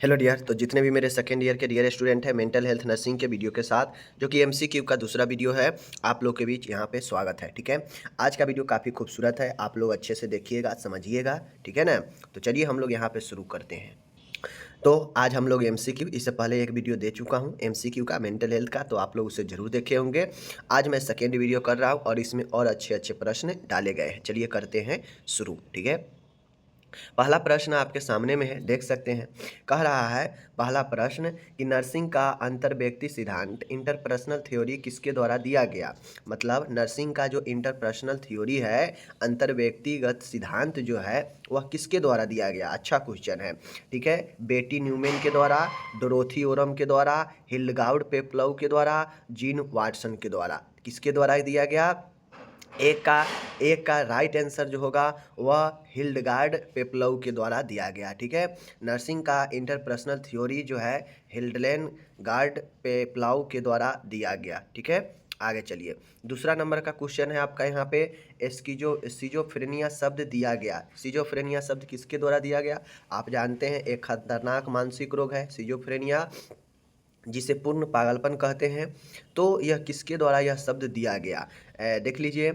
Hello dear. तो जितने भी मेरे सेकेंड ईयर के डियर स्टूडेंट हैं मेंटल हेल्थ नर्सिंग के वीडियो के साथ, जो कि एमसीक्यू का दूसरा वीडियो है, आप लोग के बीच यहाँ पे स्वागत है। ठीक है, आज का वीडियो काफ़ी खूबसूरत है, आप लोग अच्छे से देखिएगा, समझिएगा। ठीक है ना। तो चलिए हम लोग यहाँ पे शुरू करते हैं। तो आज हम लोग एमसीक्यू, इससे पहले एक वीडियो दे चुका हूँ एमसीक्यू का मेंटल हेल्थ का, तो आप लोग उसे जरूर देखे होंगे। आज मैं सेकेंड वीडियो कर रहा हूँ और इसमें और अच्छे अच्छे प्रश्न डाले गए हैं। चलिए करते हैं शुरू। ठीक है, पहला प्रश्न आपके सामने में है, देख सकते हैं। कह रहा है पहला प्रश्न कि नर्सिंग का अंतर व्यक्ति सिद्धांत इंटरपर्सनल थ्योरी किसके द्वारा दिया गया। मतलब नर्सिंग का जो इंटरपर्सनल थ्योरी है, अंतर व्यक्तिगत सिद्धांत जो है, वह किसके द्वारा दिया गया। अच्छा क्वेश्चन है। ठीक है, बेटी न्यूमैन के द्वारा, डोरोथी ओरम के द्वारा, हिल्डगार्ड पेप्लव के द्वारा, जीन वाटसन के द्वारा, किसके द्वारा दिया गया। एक का राइट आंसर जो होगा वह हिल्डगार्ड पेप्लव के द्वारा दिया गया। ठीक है, नर्सिंग का इंटरपर्सनल थ्योरी जो है हिल्डगार्ड पेप्लव के द्वारा दिया गया। ठीक है, आगे चलिए। दूसरा नंबर का क्वेश्चन है आपका यहाँ पे, सिजोफ्रेनिया शब्द दिया गया। सिजोफ्रेनिया शब्द किसके द्वारा दिया गया। आप जानते हैं एक खतरनाक मानसिक रोग है सिजोफ्रेनिया, जिसे पूर्ण पागलपन कहते हैं। तो यह किसके द्वारा यह शब्द दिया गया। देख लीजिए,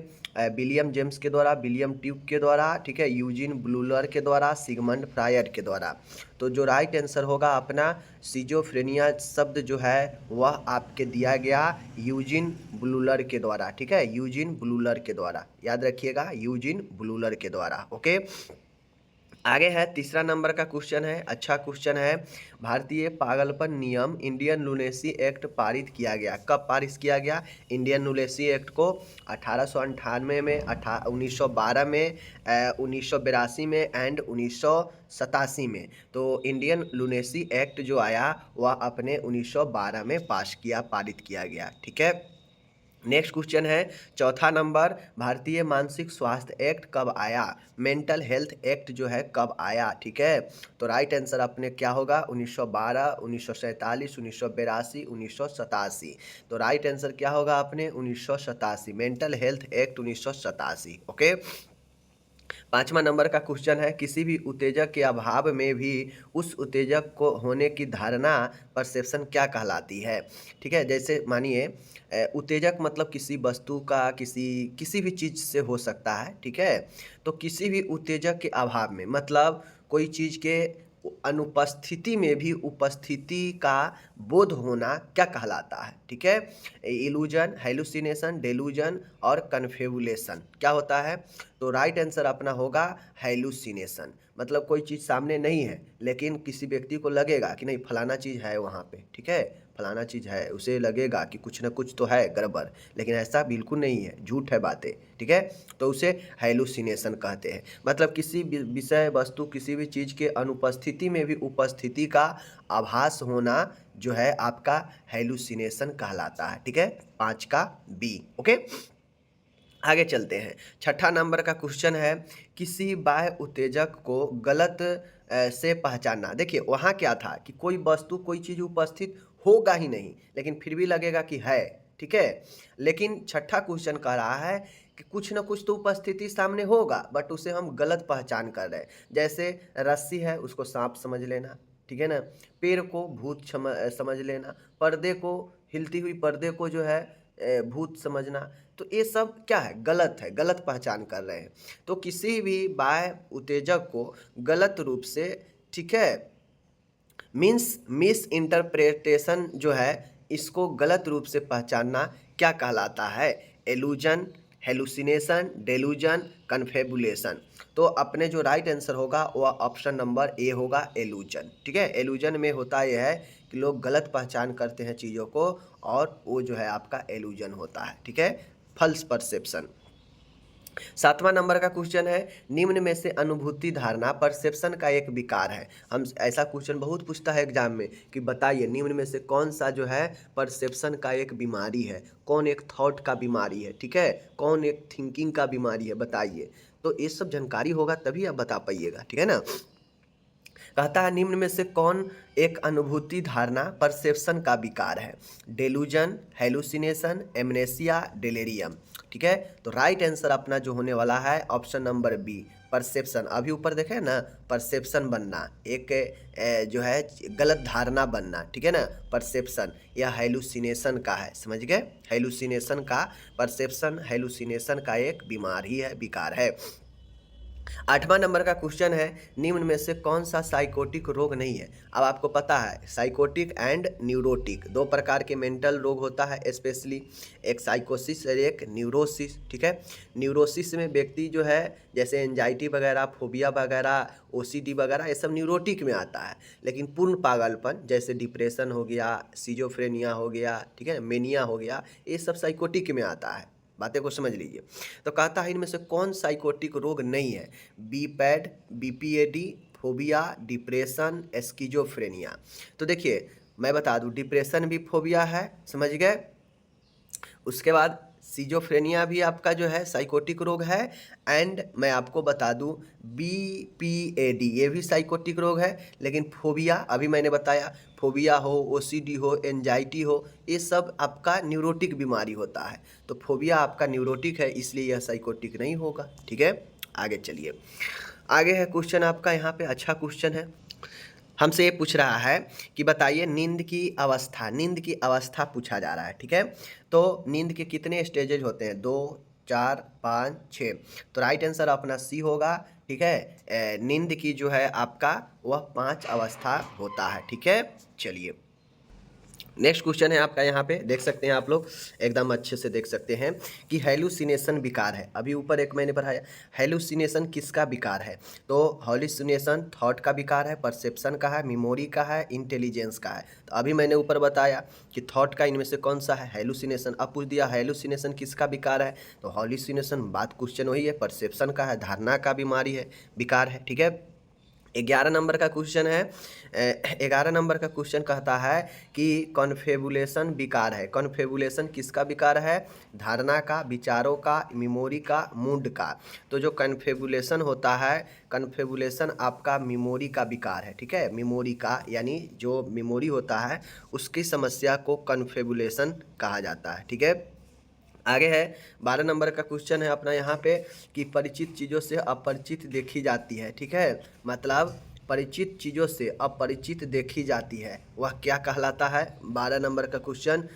विलियम जेम्स के द्वारा, विलियम ट्यूब के द्वारा, ठीक है, यूजिन ब्लूलर के द्वारा, सिगमंड फ्रायर के द्वारा। तो जो राइट आंसर होगा अपना, सिजोफ्रेनिया शब्द जो है वह आपके दिया गया यूजिन ब्लूलर के द्वारा। ठीक है, यूजिन ब्लूलर के द्वारा, याद रखिएगा, यूजिन ब्लूलर के द्वारा। ओके, आगे है तीसरा नंबर का क्वेश्चन है, अच्छा क्वेश्चन है। भारतीय पागलपन नियम इंडियन लुनेसी एक्ट पारित किया गया। कब पारित किया गया इंडियन लुनेसी एक्ट को। 1898 में, 1912 में, 1982 में एंड 1987 में। तो इंडियन लुनेसी एक्ट जो आया वह अपने 1912 में पास किया, पारित किया गया। ठीक है, नेक्स्ट क्वेश्चन है चौथा नंबर, भारतीय मानसिक स्वास्थ्य एक्ट कब आया। मेंटल हेल्थ एक्ट जो है कब आया। ठीक है, तो राइट आंसर अपने क्या होगा, 1912, 1947, 1982, 1987। तो राइट आंसर क्या होगा अपने 1987, मेंटल हेल्थ एक्ट 1987। ओके, पांचवा नंबर का क्वेश्चन है, किसी भी उत्तेजक के अभाव में भी उस उत्तेजक को होने की धारणा परसेप्शन क्या कहलाती है। ठीक है, जैसे मानिए उत्तेजक मतलब किसी वस्तु का, किसी भी चीज़ से हो सकता है। ठीक है, तो किसी भी उत्तेजक के अभाव में मतलब कोई चीज़ के अनुपस्थिति में भी उपस्थिति का बोध होना क्या कहलाता है। ठीक है, इल्यूजन, हेलुसिनेशन, डेलूजन और कन्फेबुलेशन क्या होता है। तो राइट आंसर अपना होगा हेलुसिनेशन। मतलब कोई चीज़ सामने नहीं है लेकिन किसी व्यक्ति को लगेगा कि नहीं फलाना चीज़ है वहाँ पे। ठीक है, फलाना चीज़ है, उसे लगेगा कि कुछ ना कुछ तो है गड़बड़, लेकिन ऐसा बिल्कुल नहीं है, झूठ है बातें। ठीक है, तो उसे हेलुसिनेशन कहते हैं। मतलब किसी विषय वस्तु, किसी भी चीज़ के अनुपस्थिति में भी उपस्थिति का आभास होना जो है आपका हेलुसिनेशन कहलाता है। ठीक है, 5 का बी। ओके, आगे चलते हैं। छठा नंबर का क्वेश्चन है, किसी बाह्य उत्तेजक को गलत से पहचानना। देखिए वहाँ क्या था कि कोई वस्तु, कोई चीज़ उपस्थित होगा ही नहीं लेकिन फिर भी लगेगा कि है। ठीक है, लेकिन छठा क्वेश्चन कह रहा है कि कुछ ना कुछ तो उपस्थिति सामने होगा बट उसे हम गलत पहचान कर रहे हैं। जैसे रस्सी है उसको सांप समझ लेना, ठीक है ना, पेड़ को भूत समझ लेना, पर्दे को, हिलती हुई पर्दे को जो है भूत समझना। तो ये सब क्या है, गलत है, गलत पहचान कर रहे हैं। तो किसी भी बाह्य उत्तेजक को गलत रूप से, ठीक है, मिस इंटरप्रिटेशन जो है, इसको गलत रूप से पहचानना क्या कहलाता है। Allusion, hallucination, डेलूजन, confabulation. तो अपने जो राइट आंसर होगा वह ऑप्शन नंबर ए होगा, एलूजन। ठीक है, एलूजन में होता यह है कि लोग गलत पहचान करते हैं चीज़ों को और वो जो है आपका एलूजन होता है। ठीक है, फल्स परसेप्शन। सातवां नंबर का क्वेश्चन है, निम्न में से अनुभूति धारणा परसेप्शन का एक विकार है। हम ऐसा क्वेश्चन बहुत पूछता है एग्जाम में कि बताइए निम्न में से कौन सा जो है परसेप्शन का एक बीमारी है, कौन एक थॉट का बीमारी है। ठीक है, कौन एक थिंकिंग का बीमारी है, बताइए। तो ये सब जानकारी होगा तभी आप बता पाइएगा। ठीक है ना। कहता है निम्न में से कौन एक अनुभूति धारणा परसेप्शन का विकार है। डेलूजन, हेलुसिनेशन, एमनेसिया, डेलेरियम। ठीक है, तो राइट आंसर अपना जो होने वाला है ऑप्शन नंबर बी, परसेप्शन, अभी ऊपर देखे ना, परसेप्शन बनना, एक जो है गलत धारणा बनना, ठीक है ना, परसेप्शन, यह हेलुसिनेशन का है, समझ गए, हेलुसिनेशन का, परसेप्शन हेलुसिनेशन का एक बीमारी है, विकार है। 8वां नंबर का क्वेश्चन है, निम्न में से कौन सा साइकोटिक रोग नहीं है। अब आपको पता है साइकोटिक एंड न्यूरोटिक दो प्रकार के मेंटल रोग होता है स्पेशली, एक साइकोसिस और एक न्यूरोसिस, ठीक है। न्यूरोसिस में व्यक्ति जो है जैसे एंजाइटी वगैरह, फोबिया वगैरह, ओसीडी वगैरह, ये सब न्यूरोटिक में आता है। लेकिन पूर्ण पागलपन जैसे डिप्रेशन हो गया, सिजोफ्रेनिया हो गया, ठीक है, मेनिया हो गया, ये सब साइकोटिक में आता है। बातें को समझ लीजिए। तो कहता है इनमें से कौन साइकोटिक रोग नहीं है, बीपैड, बीपीएडी, फोबिया, डिप्रेशन, स्किजोफ्रेनिया। तो देखिए मैं बता दूं, डिप्रेशन भी फोबिया है, समझ गए, उसके बाद सिजोफ्रेनिया भी आपका जो है साइकोटिक रोग है, एंड मैं आपको बता दूं बीपीएडी ये भी साइकोटिक रोग है। लेकिन फोबिया अभी मैंने बताया, फोबिया हो, ओसीडी हो, एंजाइटी हो, ये सब आपका न्यूरोटिक बीमारी होता है। तो फोबिया आपका न्यूरोटिक है, इसलिए यह साइकोटिक नहीं होगा, ठीक है। आगे चलिए, आगे है क्वेश्चन आपका, यहाँ पे अच्छा क्वेश्चन है, हमसे ये पूछ रहा है कि बताइए नींद की अवस्था, नींद की अवस्था पूछा जा रहा है, ठीक है। तो नींद के कितने स्टेजेज होते हैं, 2, 4, 5, 6। तो राइट आंसर अपना सी होगा, ठीक है। नींद की जो है आपका वह 5 अवस्था होता है, ठीक है। चलिए नेक्स्ट क्वेश्चन है आपका, यहाँ पे देख सकते हैं आप लोग, एकदम अच्छे से देख सकते हैं कि हेलुसिनेशन विकार है। अभी ऊपर एक मैंने पढ़ाया, हेलुसिनेशन किसका विकार है। तो हेलुसिनेशन थॉट का विकार है, परसेप्शन का है, मेमोरी का है, इंटेलिजेंस का है। तो अभी मैंने ऊपर बताया कि थॉट का इनमें से कौन सा है, हेलुसिनेशन। अब पूछ दिया हेलुसिनेशन किसका विकार है, तो हेलुसिनेशन बात क्वेश्चन वही है, परसेप्शन का है, धारणा का बीमारी है, विकार है, ठीक है। 11 नंबर का क्वेश्चन है, 11 नंबर का क्वेश्चन कहता है कि कॉन्फेबुलेशन विकार है। कॉन्फेबुलेशन किसका विकार है, धारणा का, विचारों का, मेमोरी का, मूड का। तो जो कॉन्फेबुलेशन होता है, कॉन्फेबुलेशन आपका मेमोरी का विकार है, ठीक है, मेमोरी का, यानी जो मेमोरी होता है उसकी समस्या को कॉन्फेबुलेशन कहा जाता है, ठीक है। आगे है 12 नंबर का क्वेश्चन है अपना यहाँ पे कि परिचित चीज़ों से अपरिचित देखी जाती है, ठीक है, मतलब परिचित चीज़ों से अपरिचित देखी जाती है, वह क्या कहलाता है। 12 नंबर का क्वेश्चन,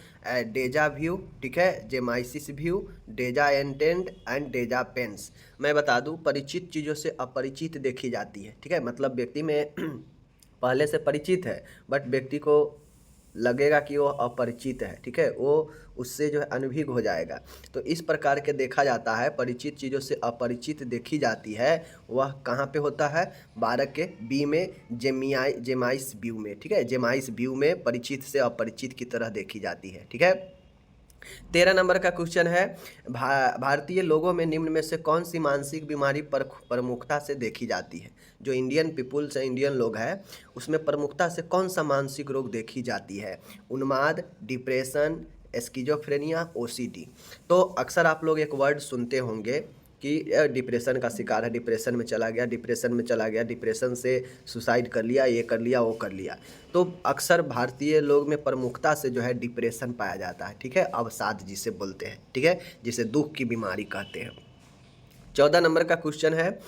डेजा व्यू, ठीक है, jamais vu, deja entendu and deja pense. मैं बता दूं परिचित चीज़ों से अपरिचित देखी जाती है, ठीक है, मतलब व्यक्ति में पहले से परिचित है बट व्यक्ति को लगेगा कि वो अपरिचित है, ठीक है, वो उससे जो है अनभिज्ञ हो जाएगा। तो इस प्रकार के देखा जाता है, परिचित चीज़ों से अपरिचित देखी जाती है, वह कहाँ पे होता है, 12 के बी में, जेमाइस व्यू में, ठीक है, जेमाइस व्यू में परिचित से अपरिचित की तरह देखी जाती है, ठीक है। 13 नंबर का क्वेश्चन है, भारतीय लोगों में निम्न में से कौन सी मानसिक बीमारी प्रमुखता से देखी जाती है। जो इंडियन पीपुल्स है, इंडियन लोग हैं, उसमें प्रमुखता से कौन सा मानसिक रोग देखी जाती है, उन्माद, डिप्रेशन, स्किजोफ्रेनिया, ओसीडी। तो अक्सर आप लोग एक वर्ड सुनते होंगे कि डिप्रेशन का शिकार है, डिप्रेशन में चला गया, डिप्रेशन में चला गया, डिप्रेशन से सुसाइड कर लिया, ये कर लिया, वो कर लिया। तो अक्सर भारतीय लोग में प्रमुखता से जो है डिप्रेशन पाया जाता है, ठीक है, अवसाद जिसे बोलते हैं, ठीक है, जिसे दुख की बीमारी कहते हैं। 14 नंबर का क्वेश्चन है,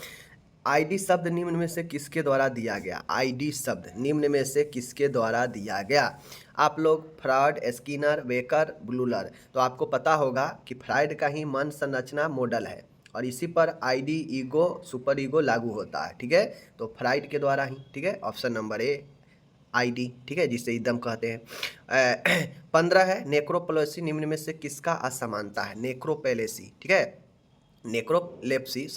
आईडी शब्द निम्न में से किसके द्वारा दिया गया। आईडी शब्द निम्न में से किसके द्वारा दिया गया। आप लोग फ्रॉड, स्किनर, बेकर, ब्लूलर। तो आपको पता होगा कि फ्राइड का ही मन संरचना मॉडल है और इसी पर आईडी, ईगो, सुपर ईगो लागू होता है, ठीक है। तो फ्राइड के द्वारा ही, ठीक है, ऑप्शन नंबर ए आईडी, ठीक है, जिसे इदम कहते हैं। 15 है, नेक्रोपोलेसी निम्न में से किसका असमानता है। नेक्रोपेलेसी, ठीक है, नेक्रोलेप्सी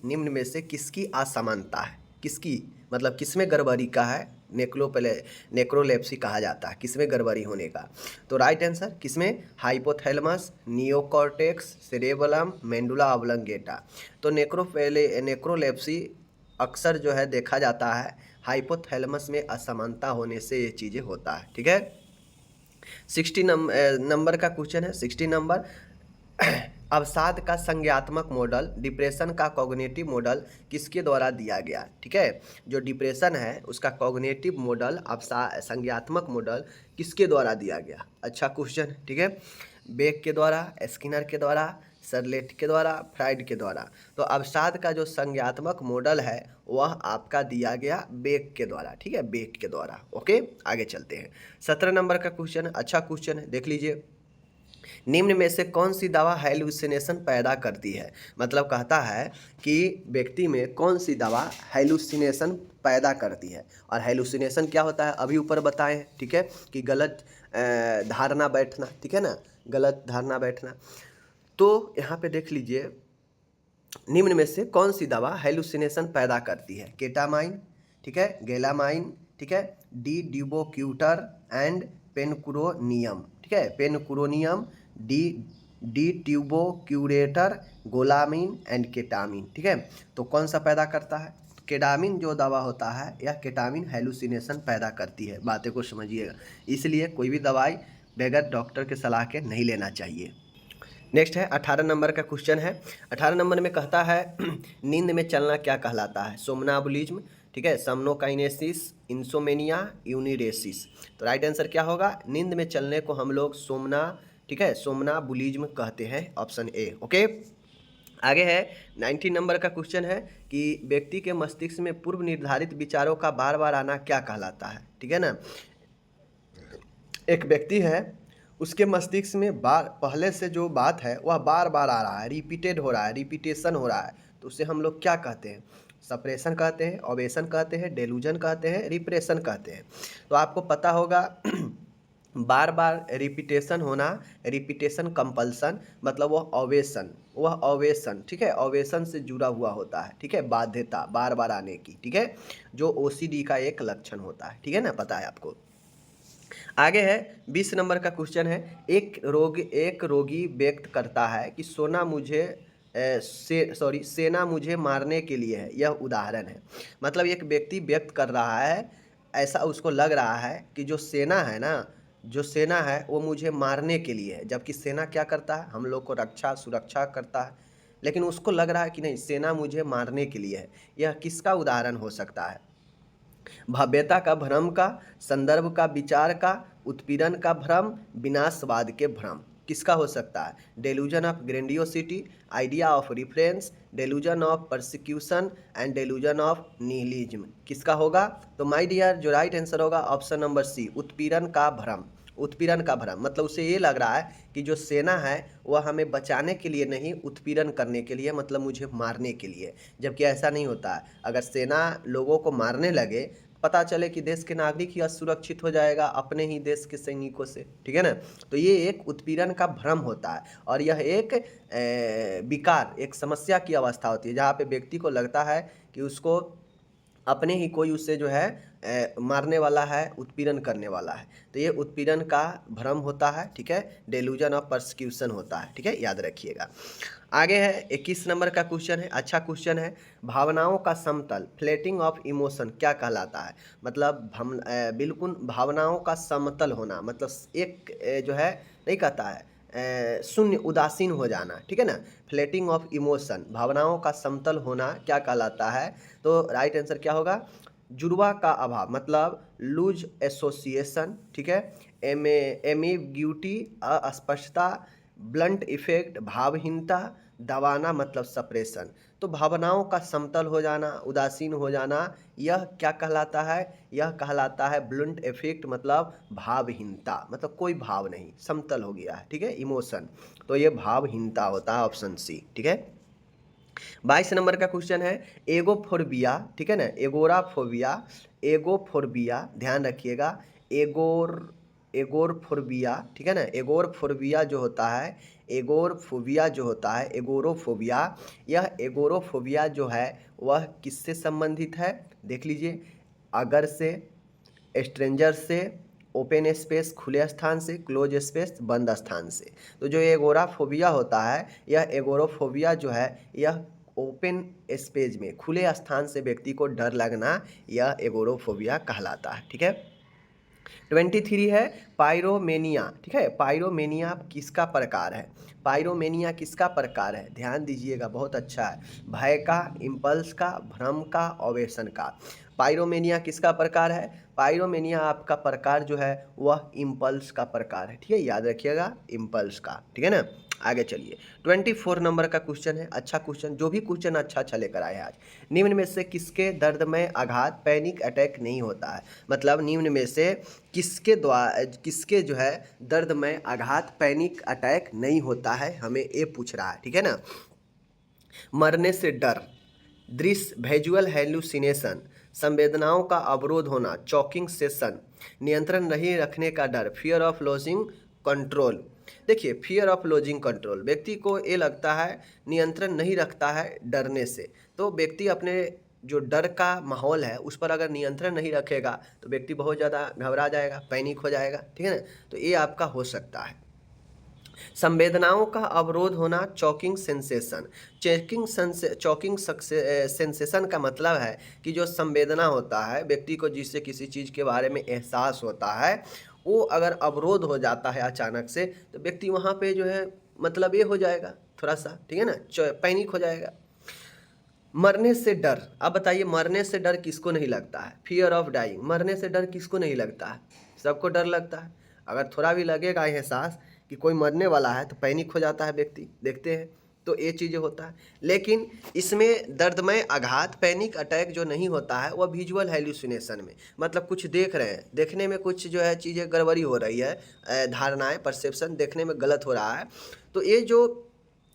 निम्न में से किसकी असमानता है, किसकी मतलब किसमें गड़बड़ी का है, नेक्रोलेप्सी कहा जाता है, किसमें गड़बड़ी होने का। तो राइट आंसर किसमें, हाइपोथैलेमस, नियोकॉर्टेक्स, सेरेबलम, मेंडुला ऑब्लंगेटा। तो नेक्रोलेप्सी अक्सर जो है देखा जाता है हाइपोथैलेमस में असमानता होने से ये चीज़ें होता है, ठीक है। 60 नंबर का क्वेश्चन है, 60 नंबर, अवसाद का संज्ञात्मक मॉडल, डिप्रेशन का कॉग्निटिव मॉडल किसके द्वारा दिया गया, ठीक है। जो डिप्रेशन है उसका कॉग्निटिव मॉडल, संज्ञात्मक मॉडल किसके द्वारा दिया गया। अच्छा क्वेश्चन, ठीक है, बेक के द्वारा, स्किनर के द्वारा, सरलेट के द्वारा, फ्राइड के द्वारा। तो अवसाद का जो संज्ञात्मक मॉडल है वह आपका दिया गया बेक के द्वारा, ठीक है, बेक के द्वारा। ओके, आगे चलते हैं। 17 नंबर का क्वेश्चन, अच्छा क्वेश्चन है, देख लीजिए। निम्न में से कौन सी दवा हेलुसिनेशन पैदा करती है? मतलब कहता है कि व्यक्ति में कौन सी दवा हेलुसिनेशन पैदा करती है। और हेलुसिनेशन क्या होता है अभी ऊपर बताएं, ठीक है, कि गलत धारणा बैठना, ठीक है ना, गलत धारणा बैठना। तो यहाँ पे देख लीजिए, निम्न में से कौन सी दवा हेलुसिनेशन पैदा करती है? केटामाइन, ठीक है, गेलामाइन, ठीक है, डी ड्यूबोक्यूटर एंड पेनकुरोनियम, ठीक है, पेनकुरोनियम, डी ट्यूबोक्यूरेटर, गोलामीन एंड केटामिन, ठीक है। तो कौन सा पैदा करता है? केटामिन जो दवा होता है, यह केटामिन हेलुसिनेशन पैदा करती है। बातें को समझिएगा, इसलिए कोई भी दवाई बगैर डॉक्टर के सलाह के नहीं लेना चाहिए। नेक्स्ट है 18 नंबर का क्वेश्चन है। 18 नंबर में कहता है नींद में चलना क्या कहलाता है? सोमनाबुलिज्म, ठीक है, समनोकाइनेसिस, इंसोमेनिया, यूनिरेसिस। तो राइट आंसर क्या होगा? नींद में चलने को हम लोग सोमना, ठीक है, सोमनाबुलिज्म कहते हैं, ऑप्शन ए। ओके, आगे है 19 नंबर का क्वेश्चन है कि व्यक्ति के मस्तिष्क में पूर्व निर्धारित विचारों का बार बार आना क्या कहलाता है? ठीक है ना, एक व्यक्ति है, उसके मस्तिष्क में पहले से जो बात है वह बार बार आ रहा है, रिपीटेड हो रहा है, रिपीटेशन हो रहा है, तो उसे हम लोग क्या कहते हैं? सप्रेशन कहते हैं, ओवेशन कहते हैं, डेलूजन कहते हैं, रिप्रेशन कहते हैं। तो आपको पता होगा बार बार रिपीटेशन होना, रिपीटेशन कंपल्सन, मतलब वह ओवेशन, ठीक है, ओवेशन से जुड़ा हुआ होता है, ठीक है, बाध्यता बार बार आने की, ठीक है, जो ओसीडी का एक लक्षण होता है, ठीक है ना, पता है आपको। आगे है 20 नंबर का क्वेश्चन है। एक रोगी व्यक्त करता है कि सेना मुझे मारने के लिए है, यह उदाहरण है। मतलब एक व्यक्ति व्यक्त कर रहा है, ऐसा उसको लग रहा है कि जो सेना है ना, जो सेना है वो मुझे मारने के लिए है, जबकि सेना क्या करता है? हम लोग को रक्षा सुरक्षा करता है, लेकिन उसको लग रहा है कि नहीं, सेना मुझे मारने के लिए है। यह किसका उदाहरण हो सकता है? भव्यता का भ्रम का, संदर्भ का विचार का, उत्पीड़न का भ्रम, विनाशवाद के भ्रम। किसका हो सकता है? Delusion of grandiosity, idea of reference, delusion of persecution and delusion of nihilism. किसका होगा? तो माय डियर, जो राइट आंसर होगा ऑप्शन नंबर सी, उत्पीड़न का भ्रम। उत्पीड़न का भ्रम मतलब उसे ये लग रहा है कि जो सेना है वह हमें बचाने के लिए नहीं, उत्पीड़न करने के लिए, मतलब मुझे मारने के लिए, जबकि ऐसा नहीं होता है। अगर सेना लोगों को मारने लगे, पता चले कि देश के नागरिक ही असुरक्षित हो जाएगा अपने ही देश के सैनिकों से, ठीक है ना। तो ये एक उत्पीड़न का भ्रम होता है, और यह एक विकार, एक समस्या की अवस्था होती है, जहाँ पे व्यक्ति को लगता है कि उसको अपने ही कोई उससे जो है मारने वाला है, उत्पीड़न करने वाला है। तो ये उत्पीड़न का भ्रम होता है, ठीक है, डेलूजन ऑफ परसिक्यूशन होता है, ठीक है, याद रखिएगा। आगे है 21 नंबर का क्वेश्चन है, अच्छा क्वेश्चन है। भावनाओं का समतल, फ्लेटिंग ऑफ इमोशन क्या कहलाता है? मतलब हम बिल्कुल भावनाओं का समतल होना, मतलब एक जो है नहीं कहता है शून्य, उदासीन हो जाना, ठीक है ना। फ्लेटिंग ऑफ इमोशन, भावनाओं का समतल होना क्या कहलाता है? तो राइट आंसर क्या होगा? जुड़वा का अभाव, मतलब लूज एसोसिएशन, ठीक है, एम्बिग्यूटी, अस्पष्टता, ब्लंट इफेक्ट, भावहीनता, दबाना मतलब सप्रेशन। तो भावनाओं का समतल हो जाना, उदासीन हो जाना, यह क्या कहलाता है? यह कहलाता है ब्लंट इफेक्ट, मतलब भावहीनता, मतलब कोई भाव नहीं, समतल हो गया है, ठीक है, इमोशन। तो ये भावहीनता होता है, ऑप्शन सी, ठीक है। 22 नंबर का क्वेश्चन है एगोफोबिया, ठीक है ना, एगोफोबिया ध्यान रखिएगा, एगोरफोबिया, ठीक है ना, एगोरफोबिया जो होता है, एगोरोफोबिया, यह एगोरोफोबिया जो है वह किससे संबंधित है? देख लीजिए, अगर से, स्ट्रेंजर से, ओपन स्पेस खुले स्थान से, क्लोज स्पेस बंद स्थान से। तो जो एगोराफोबिया होता है, यह एगोरोफोबिया जो है, यह ओपन स्पेस में, खुले स्थान से व्यक्ति को डर लगना, यह एगोरोफोबिया कहलाता है, ठीक है। 23 है पायरोमेनिया, ठीक है, पायरोमेनिया किसका प्रकार है? पायरोमेनिया किसका प्रकार है? ध्यान दीजिएगा, बहुत अच्छा है। भय का, इम्पल्स का, भ्रम का, ओवेशन का। पायरोमेनिया किसका प्रकार है? पायरोमेनिया आपका प्रकार जो है वह इम्पल्स का प्रकार है, ठीक है, याद रखिएगा, इम्पल्स का, ठीक है ना। आगे चलिए, 24 नंबर का क्वेश्चन है, अच्छा क्वेश्चन, जो भी क्वेश्चन अच्छा अच्छा लेकर आए हैं आज। निम्न में से किसके दर्द में आघात पैनिक अटैक नहीं होता है, मतलब निम्न में से किसके जो है दर्द में आघात पैनिक अटैक नहीं होता है, हमें ये पूछ रहा है, ठीक है ना। मरने से डर, दृश्य विजुअल हेलुसिनेशन, संवेदनाओं का अवरोध होना चॉकिंग सेशन, नियंत्रण नहीं रखने का डर फियर ऑफ लॉजिंग कंट्रोल। देखिए, फियर ऑफ लॉजिंग कंट्रोल, व्यक्ति को ये लगता है नियंत्रण नहीं रखता है डरने से, तो व्यक्ति अपने जो डर का माहौल है उस पर अगर नियंत्रण नहीं रखेगा तो व्यक्ति बहुत ज़्यादा घबरा जाएगा, पैनिक हो जाएगा, ठीक है ना। तो ये आपका हो सकता है। संवेदनाओं का अवरोध होना चॉकिंग सेंसेशन, चॉकिंग सेंसेशन का मतलब है कि जो संवेदना होता है व्यक्ति को, जिससे किसी चीज़ के बारे में एहसास होता है, वो अगर अवरोध हो जाता है अचानक से तो व्यक्ति वहाँ पे जो है मतलब ये हो जाएगा थोड़ा सा, ठीक है ना, पैनिक हो जाएगा। मरने से डर, अब बताइए मरने से डर किसको नहीं लगता है, फियर ऑफ डाइंग, मरने से डर किसको नहीं लगता है, सबको डर लगता है। अगर थोड़ा भी लगेगा एहसास कि कोई मरने वाला है तो पैनिक हो जाता है व्यक्ति, देखते हैं तो ये चीज़ें होता है। लेकिन इसमें दर्दमय आघात पैनिक अटैक जो नहीं होता है वह विजुअल हेलुसिनेशन में, मतलब कुछ देख रहे हैं, देखने में कुछ जो है चीज़ें गड़बड़ी हो रही है, धारणाएं परसेप्शन देखने में गलत हो रहा है, तो ये जो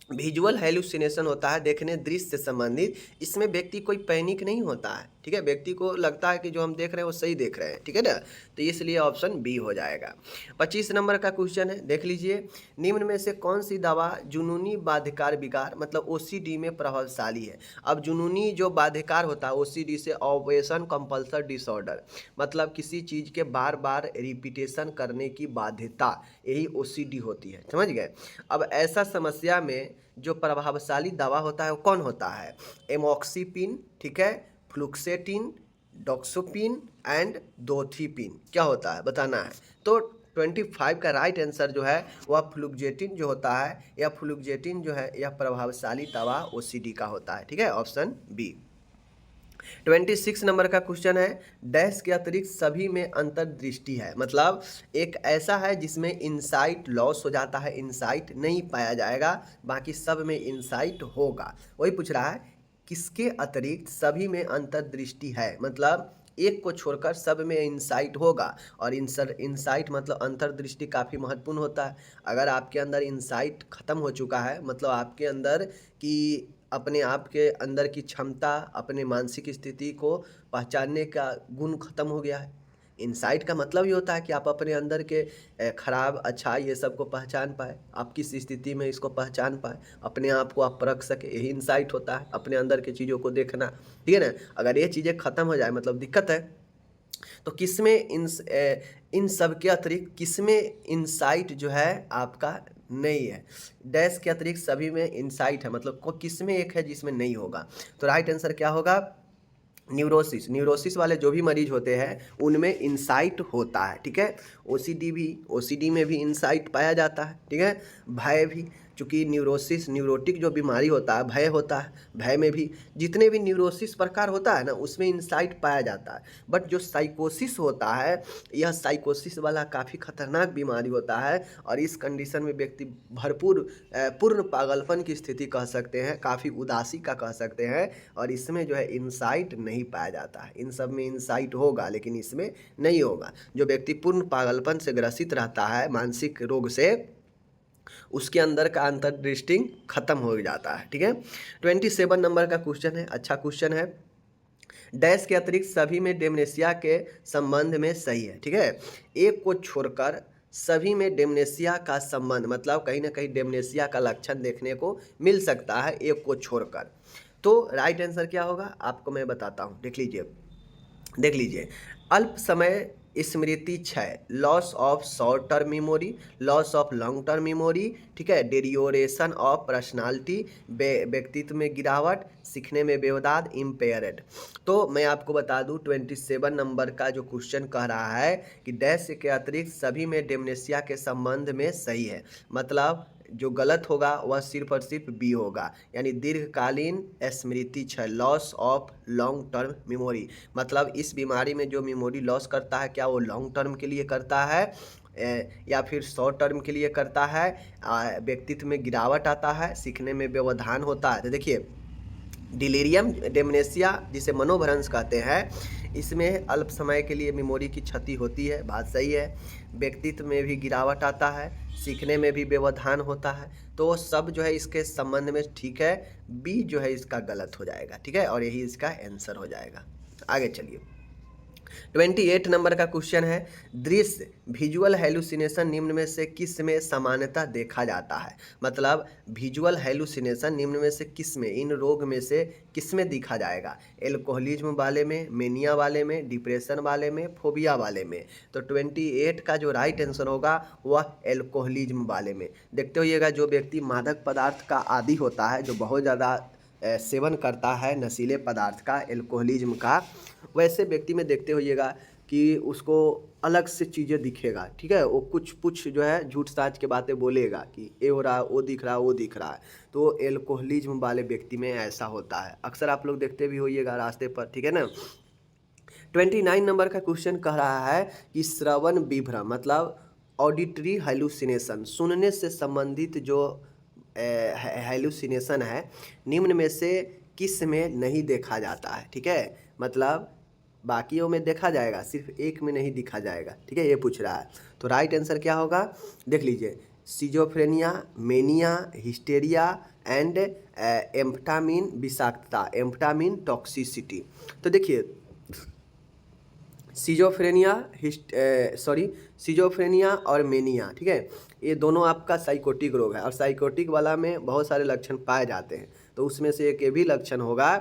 विजुअल हेलुसिनेशन होता है, देखने दृश्य से संबंधित, इसमें व्यक्ति कोई पैनिक नहीं होता है, ठीक है, व्यक्ति को लगता है कि जो हम देख रहे हैं वो सही देख रहे हैं, ठीक है ना। तो इसलिए ऑप्शन बी हो जाएगा। 25 नंबर का क्वेश्चन है, देख लीजिए, निम्न में से कौन सी दवा जुनूनी बाध्यकार विकार मतलब ओसीडी में प्रभावशाली है। अब जुनूनी जो बाध्यकार होता है ओसीडी से ऑब्सेशन कंपल्सन डिसऑर्डर, मतलब किसी चीज़ के बार बार रिपीटेशन करने की बाध्यता, यही ओसीडी होती है, समझ गए। अब ऐसा समस्या में जो प्रभावशाली दवा होता है वो कौन होता है, एमॉक्सिपिन, ठीक है, फ्लुक्सेटिन, डॉक्सोपिन एंड दोथिपिन, क्या होता है बताना है। तो 25 का राइट आंसर जो है वह फ्लुक्जेटिन जो होता है, या फ्लुक्जेटिन जो है यह प्रभावशाली दवा ओसीडी का होता है, ठीक है, ऑप्शन बी। 26 नंबर का क्वेश्चन है, डैश के अतिरिक्त सभी में अंतर्दृष्टि है, मतलब एक ऐसा है जिसमें इंसाइट लॉस हो जाता है, इंसाइट नहीं पाया जाएगा, बाकी सब में इंसाइट होगा। वही पूछ रहा है किसके अतिरिक्त सभी में अंतर्दृष्टि है, मतलब एक को छोड़कर सब में इंसाइट होगा। और इंसाइट मतलब अंतर्दृष्टि काफ़ी महत्वपूर्ण होता है। अगर आपके अंदर इंसाइट खत्म हो चुका है, मतलब आपके अंदर की अपने आप के अंदर की क्षमता, अपने मानसिक स्थिति को पहचानने का गुण खत्म हो गया है। इंसाइट का मतलब ये होता है कि आप अपने अंदर के खराब अच्छा ये सब को पहचान पाए, आप किस स्थिति में इसको पहचान पाए, अपने आप को आप परख सके, यही इंसाइट होता है, अपने अंदर की चीज़ों को देखना, ठीक है ना। अगर ये चीज़ें खत्म हो जाए मतलब दिक्कत है। तो किसमें इन सब के अतिरिक्त किसमें इंसाइट जो है आपका नहीं है, डैश के अतिरिक्त सभी में इंसाइट है, मतलब किसमें एक है जिसमें नहीं होगा। तो राइट आंसर क्या होगा, न्यूरोसिस, न्यूरोसिस वाले जो भी मरीज होते हैं उनमें इंसाइट होता है, ठीक है। ओसीडी में भी इंसाइट पाया जाता है, ठीक है। भय भी, चूँकि न्यूरोसिस न्यूरोटिक जो बीमारी होता है भय होता है, भय में भी जितने भी न्यूरोसिस प्रकार होता है ना उसमें इंसाइट पाया जाता है। बट जो साइकोसिस होता है, यह साइकोसिस वाला काफ़ी खतरनाक बीमारी होता है, और इस कंडीशन में व्यक्ति भरपूर पूर्ण पागलपन की स्थिति कह सकते हैं, काफ़ी उदासी का कह सकते हैं, और इसमें जो है इंसाइट नहीं पाया जाता है। इन सब में इंसाइट होगा लेकिन इसमें नहीं होगा। जो व्यक्ति पूर्ण पागलपन से ग्रसित रहता है मानसिक रोग से, उसके अंदर का अंतर्दृष्टि खत्म हो जाता है, ठीक है। 27 नंबर का क्वेश्चन है, अच्छा क्वेश्चन है, डैश के अतिरिक्त सभी में डेमनेशिया के संबंध में सही है, ठीक है। एक को छोड़कर सभी में डेमनेशिया का संबंध, मतलब कहीं ना कहीं डेमनेशिया का लक्षण देखने को मिल सकता है एक को छोड़कर। तो राइट आंसर क्या होगा आपको मैं बताता हूँ, देख लीजिए, अल्प समय स्मृति क्षय, loss of short term memory, loss of long term memory, ठीक है, डेरियोरेशन ऑफ पर्सनालिटी, व्यक्तित्व में गिरावट, सीखने में व्यवधान, इम्पेयर्ड। तो मैं आपको बता दूं 27 नंबर का जो क्वेश्चन कह रहा है कि डैश के अतिरिक्त सभी में डेमनेशिया के संबंध में सही है, मतलब जो गलत होगा वह सिर्फ और सिर्फ बी होगा, यानी दीर्घकालीन स्मृति क्षय, loss of long term memory, मतलब इस बीमारी में जो मेमोरी लॉस करता है क्या वो लॉन्ग टर्म के लिए करता है, या फिर शॉर्ट टर्म के लिए करता है, व्यक्तित्व में गिरावट आता है, सीखने में व्यवधान होता है। तो देखिए डिलीरियम डेमनेशिया जिसे मनोभ्रंश कहते हैं, इसमें अल्प समय के लिए मेमोरी की क्षति होती है, बात सही है। व्यक्तित्व में भी गिरावट आता है, सीखने में भी व्यवधान होता है, तो सब जो है इसके संबंध में ठीक है, बी जो है इसका गलत हो जाएगा, ठीक है, और यही इसका आंसर हो जाएगा। आगे चलिए 28 नंबर का क्वेश्चन है, दृश्य विजुअल हेलुसिनेशन निम्न में से किस में सामान्यतः देखा जाता है। मतलब विजुअल हेलुसिनेशन निम्न में से किस में, इन रोग में से किस में दिखा जाएगा। एल्कोहलिज्म वाले में, मेनिया वाले में, डिप्रेशन वाले में, फोबिया वाले में। तो 28 का जो राइट आंसर होगा वह एल्कोहलिज्म वाले में। देखते होइएगा जो व्यक्ति मादक पदार्थ का आदी होता है, जो बहुत ज़्यादा सेवन करता है नशीले पदार्थ का, एल्कोहलिज्म का, वैसे व्यक्ति में देखते होइएगा कि उसको अलग से चीज़ें दिखेगा, ठीक है, वो कुछ जो है झूठ साच के बातें बोलेगा कि ये हो रहा है, वो दिख रहा है, वो दिख रहा है। तो एल्कोहलिज्म वाले व्यक्ति में ऐसा होता है, अक्सर आप लोग देखते भी होइएगा रास्ते पर, ठीक है ना। 29 नंबर का क्वेश्चन कह रहा है कि श्रवण विभ्रम मतलब ऑडिटरी हेलुसिनेशन, सुनने से संबंधित जो हेलुसिनेशन है निम्न में से किस में नहीं देखा जाता है, ठीक है। मतलब बाकियों में देखा जाएगा, सिर्फ एक में नहीं दिखा जाएगा, ठीक है, ये पूछ रहा है। तो राइट आंसर क्या होगा, देख लीजिए, सिजोफ्रेनिया, मेनिया, हिस्टेरिया एंड एम्फटामिन विषाक्तता, एम्फटामिन टॉक्सिसिटी। तो देखिए सिजोफ्रेनिया और मेनिया, ठीक है, ये दोनों आपका साइकोटिक रोग है, और साइकोटिक वाला में बहुत सारे लक्षण पाए जाते हैं। तो उसमें से एक ये भी लक्षण होगा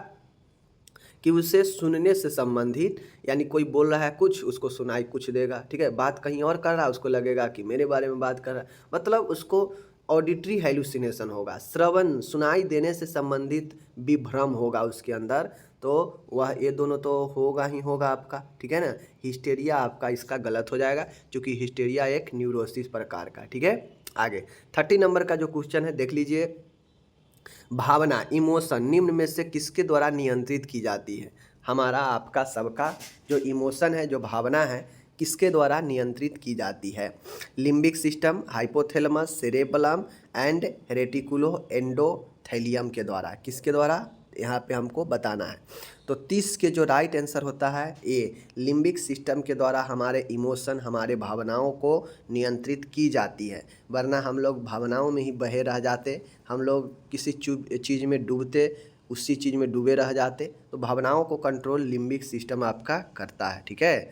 कि उसे सुनने से संबंधित, यानी कोई बोल रहा है कुछ, उसको सुनाई कुछ देगा, ठीक है, बात कहीं और कर रहा है, उसको लगेगा कि मेरे बारे में बात कर रहा है, मतलब उसको ऑडिटरी हेलुसिनेशन होगा, श्रवण सुनाई देने से संबंधित विभ्रम होगा उसके अंदर। तो वह ये दोनों तो होगा ही होगा आपका, ठीक है ना। हिस्टेरिया आपका इसका गलत हो जाएगा, क्योंकि हिस्टेरिया एक न्यूरोसिस प्रकार का, ठीक है। आगे 30 नंबर का जो क्वेश्चन है देख लीजिए, भावना इमोशन निम्न में से किसके द्वारा नियंत्रित की जाती है। हमारा आपका सबका जो इमोशन है, जो भावना है, किसके द्वारा नियंत्रित की जाती है। Limbic system, hypothalamus, cerebellum and reticulo endothelium के द्वारा, किसके द्वारा यहाँ पे हमको बताना है। तो 30 के जो राइट आंसर होता है ए, लिम्बिक सिस्टम के द्वारा हमारे इमोशन, हमारे भावनाओं को नियंत्रित की जाती है, वरना हम लोग भावनाओं में ही बहे रह जाते, हम लोग किसी चीज़ में डूबते, उसी चीज़ में डूबे रह जाते। तो भावनाओं को कंट्रोल लिम्बिक सिस्टम आपका करता है, ठीक है।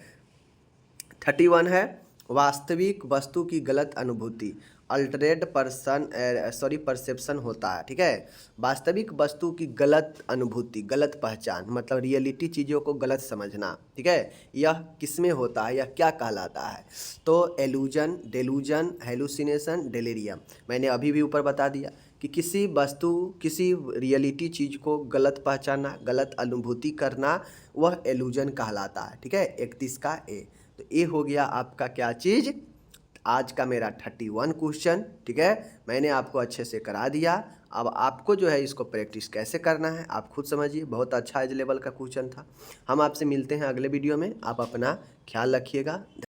31 है, वास्तविक वस्तु की गलत अनुभूति, अल्टरेड परसेप्शन होता है, ठीक है। वास्तविक वस्तु की गलत अनुभूति, गलत पहचान, मतलब रियलिटी चीज़ों को गलत समझना, ठीक है, यह किसमें होता है, यह क्या कहलाता है। तो एलूजन, डेलूजन, हेलुसिनेशन, डेलीरियम। मैंने अभी भी ऊपर बता दिया कि किसी वस्तु, किसी रियलिटी चीज़ को गलत पहचानना, गलत अनुभूति करना, वह एलूजन कहलाता है, ठीक है। 31 का ए। तो ये हो गया आपका क्या चीज़, आज का मेरा 31 क्वेश्चन, ठीक है। मैंने आपको अच्छे से करा दिया, अब आपको जो है इसको प्रैक्टिस कैसे करना है आप खुद समझिए। बहुत अच्छा एज लेवल का क्वेश्चन था। हम आपसे मिलते हैं अगले वीडियो में, आप अपना ख्याल रखिएगा।